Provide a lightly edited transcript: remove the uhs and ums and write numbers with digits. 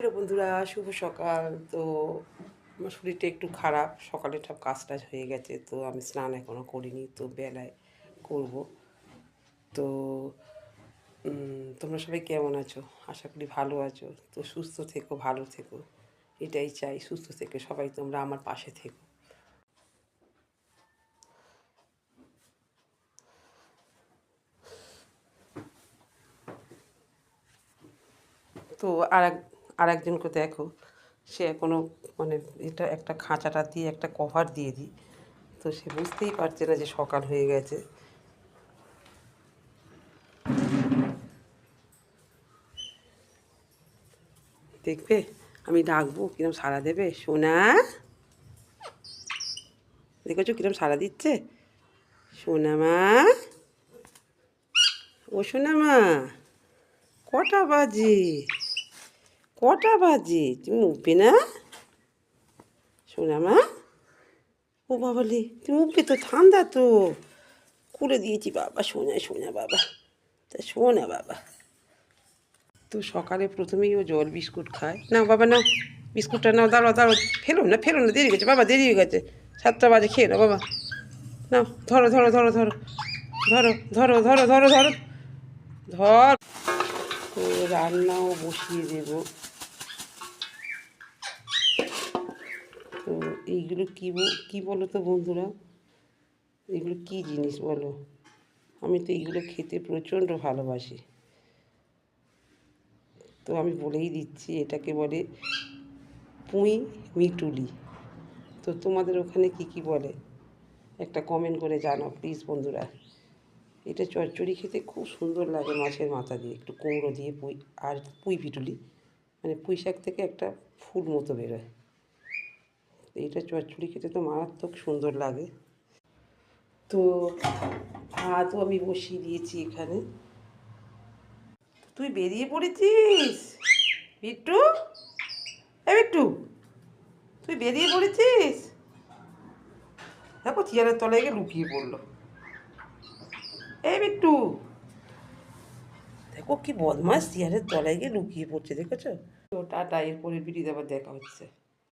Hello বন্ধুরা, শুভ সকাল। তো আমার শরীরটা একটু খারাপ, সকালে সব কাজ টাজ হয়ে গেছে, তো আমি স্নান এখনও করিনি, তো বেলায় করব। তো তোমরা সবাই কেমন আছো? আশা করি ভালো আছো। তো সুস্থ থেকো, ভালো থেকো, এটাই চাই। সুস্থ থেকে সবাই তোমরা আমার পাশে থেকো। তো আর একজনকে দেখো, সে এখনও মানে এটা একটা খাঁচাটা দিয়ে একটা কভার দিয়ে দিই, তো সে বুঝতেই পারছে না যে সকাল হয়ে গেছে। দেখবে আমি ডাকবো কিরম সাড়া দেবে। সোনা, দেখেছো কিরম সাড়া দিচ্ছে? সোনা মা, ও সোনা মা, কটা বাজে? কটা বাজে? তুমি উঠবে না সোনা মা? ও বাবালে, তুমি উঠবে তো, ঠান্ডা তো। খুলে দিয়েছি বাবা, সোনা সোনা বাবা, তা সোনা বাবা। তো সকালে প্রথমেই ও জল বিস্কুট খায়। নাও বাবা নাও, বিস্কুটটা নাও, দাঁড়াও দাঁড়াও, ফেলো না ফেলো না, দেরি গেছে বাবা, দেরি হয়ে গেছে, 7টা বাজে, খেয়ে নাও বাবা। নাও, ধরো ধরো ধরো ধরো ধরো ধরো ধরো ধরো ধরো ধর। তো রান্নাও বসিয়ে দেব। তো এইগুলো কী বলো তো বন্ধুরা, এগুলো কী জিনিস বলো? আমি তো এইগুলো খেতে প্রচণ্ড ভালোবাসি। তো আমি বলেই দিচ্ছি, এটাকে বলে পুঁই মিটুলি। তো তোমাদের ওখানে কি বলে একটা কমেন্ট করে জানাও প্লিজ বন্ধুরা। এটা চচ্চড়ি খেতে খুব সুন্দর লাগে, মাছের মাথা দিয়ে, একটু কুমড়ো দিয়ে, আর পুঁই পিটুলি, মানে পুঁই শাক থেকে একটা ফুল মতো বেরোয়। এইটা চচ্চড়ি খেতে তো মারাত্মক সুন্দর লাগে। তো ভাতও আমি বসিয়ে দিয়েছি এখানে। তুই বেরিয়ে পড়েছিস বিট্টু? বিট্টু, তুই বেরিয়ে পড়েছিস? দেখো চেয়ারের তলায় গিয়ে লুকিয়ে পড়লো। বিট্টু, দেখো কি বদমাস, চেয়ারের তলায় গিয়ে লুকিয়ে পড়ছে, দেখেছো? তো টাটা, এরপরে ভিডিওতে আবার দেখা হচ্ছে।